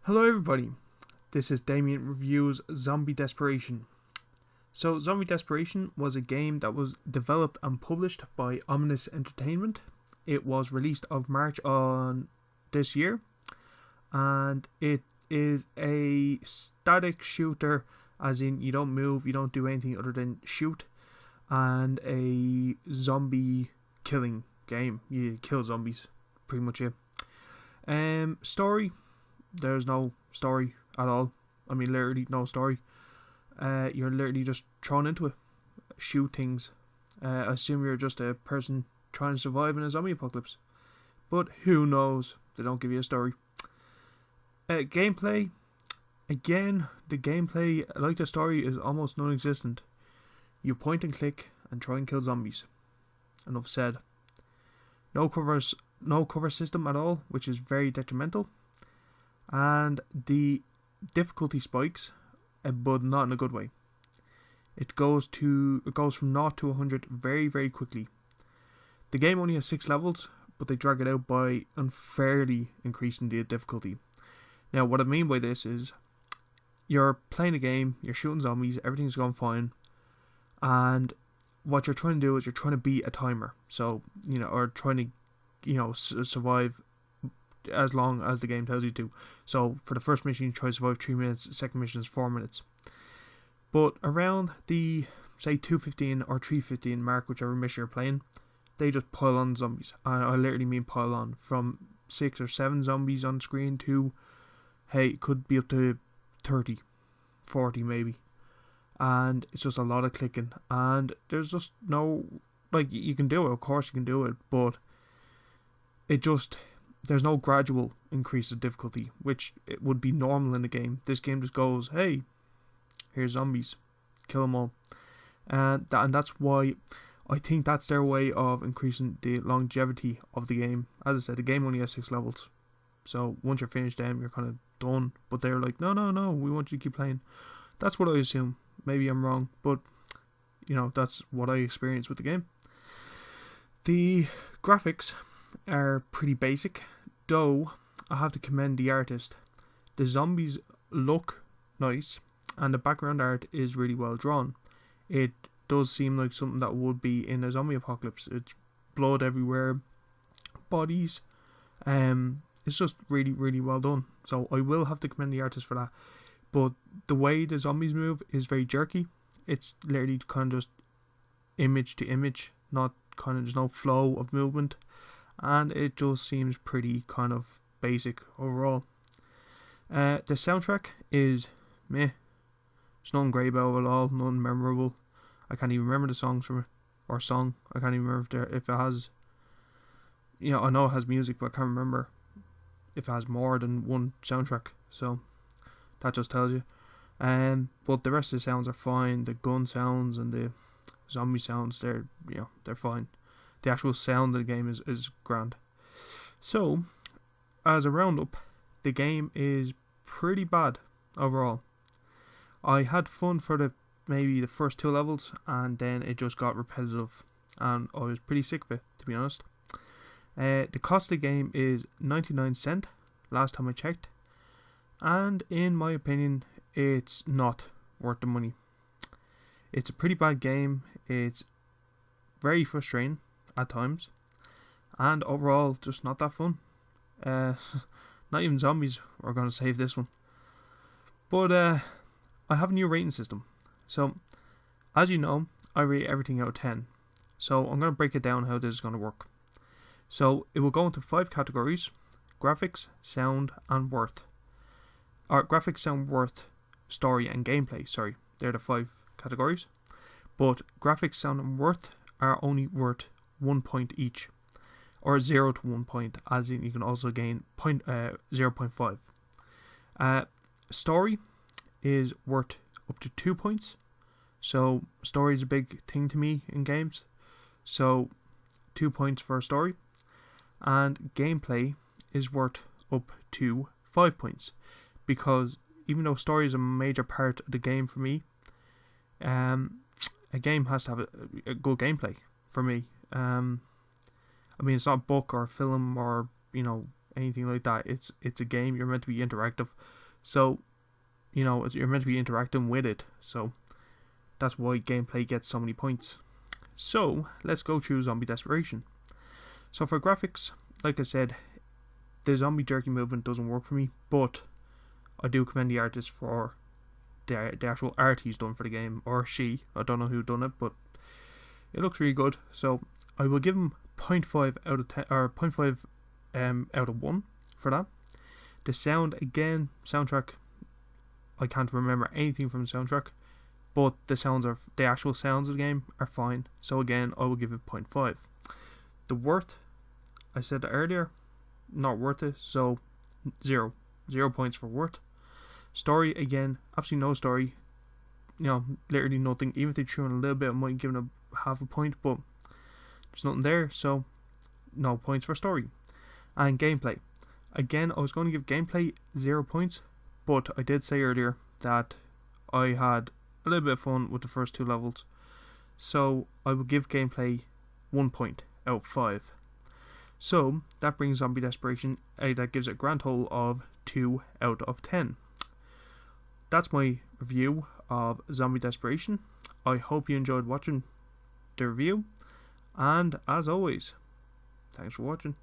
Hello everybody, this is Damien Reviews Zombie Desperation. So Zombie Desperation was a game that was developed and published by Ominous Entertainment. It was released of March on this year, and it is a static shooter, as in you don't move, you don't do anything other than shoot, and a zombie killing game. You kill zombies, pretty much it. Story, there's no story at all. I mean, literally no story. You're literally just thrown into it. Shoot things. I assume you're just a person trying to survive in a zombie apocalypse. But who knows? They don't give you a story. Gameplay. Again, the gameplay, like the story, is almost non-existent. You point and click and try and kill zombies. Enough said. No cover system at all, which is very detrimental. And the difficulty spikes, but not in a good way. It goes from 0 to 100 very, very quickly. The game only has 6 levels, but they drag it out by unfairly increasing the difficulty. Now, what I mean by this is, you're playing a game, you're shooting zombies, everything's going fine, and what you're trying to do is you're trying to beat a timer. So, or trying to, survive as long as the game tells you to. So for the first mission you try to survive 3 minutes, the second mission is 4 minutes. But around the say 2:15 or 3:15 mark, whichever mission you're playing, they just pile on zombies. I literally mean pile on, from 6 or 7 zombies on screen to, hey, it could be up to 30, 40 maybe. And it's just a lot of clicking, and there's just no, like, you can do it, of course you can do it, but there's no gradual increase of difficulty, which it would be normal in the game. This game just goes, hey, here's zombies, kill them all. And that's why I think that's their way of increasing the longevity of the game. As I said, the game only has 6 levels. So once you're finished them, you're kind of done. But they're like, no, we want you to keep playing. That's what I assume. Maybe I'm wrong, but, that's what I experienced with the game. The graphics are pretty basic, though I have to commend the artist. The zombies look nice, and the background art is really well drawn. It does seem like something that would be in a zombie apocalypse. It's blood everywhere, bodies. It's just really, really well done. So I will have to commend the artist for that. But the way the zombies move is very jerky. It's literally kind of just image to image, not kind of, there's no flow of movement. And it just seems pretty kind of basic overall. The soundtrack is meh. There's nothing great about it at all, nothing memorable. I can't even remember the songs from it, or song. I can't even remember if it has, I know it has music, but I can't remember if it has more than one soundtrack. So that just tells you. But the rest of the sounds are fine. The gun sounds and the zombie sounds, they're fine. The actual sound of the game is grand. So, as a roundup, the game is pretty bad overall. I had fun for maybe the first 2 levels, and then it just got repetitive, and I was pretty sick of it, to be honest. The cost of the game is 99 cents, last time I checked, and in my opinion, it's not worth the money. It's a pretty bad game. It's very frustrating at times, and overall just not that fun. Not even zombies are going to save this one. But I have a new rating system. So as you know, I rate everything out of 10. So I'm going to break it down how this is going to work. So it will go into 5 categories: graphics, sound, and worth. Or graphics, sound, worth, story, and gameplay. Sorry, they're the 5 categories. But graphics, sound, and worth are only worth 1 point each, or 0 to 1 point, as in you can also gain 0.5. Story is worth up to 2 points. So story is a big thing to me in games. So 2 points for a story. And gameplay is worth up to 5 points, because even though story is a major part of the game for me, a game has to have a good gameplay for me. I mean, it's not a book or a film or anything like that. It's a game. You're meant to be interactive, so you're meant to be interacting with it. So that's why gameplay gets so many points. So let's go through Zombie Desperation. So for graphics, like I said, the zombie jerky movement doesn't work for me, but I do commend the artist for the actual art he's done for the game, or she. I don't know who done it, but it looks really good. So I will give him 0.5 out of 10, or 0.5 out of 1 for that. The sound, again, soundtrack, I can't remember anything from the soundtrack, but the actual sounds of the game are fine. So again, I will give it 0.5. The worth, I said that earlier, not worth it, so 0 points for worth. Story, again, absolutely no story, literally nothing. Even if they threw in a little bit, I might give it a half a point, but there's nothing there, so no points for story. And gameplay, again, I was going to give gameplay 0 points, but I did say earlier that I had a little bit of fun with the first 2 levels, so I will give gameplay 1 point out of 5. So that brings Zombie Desperation, that gives it a grand total of 2 out of 10. That's my review of Zombie Desperation. I hope you enjoyed watching the review, and as always, thanks for watching.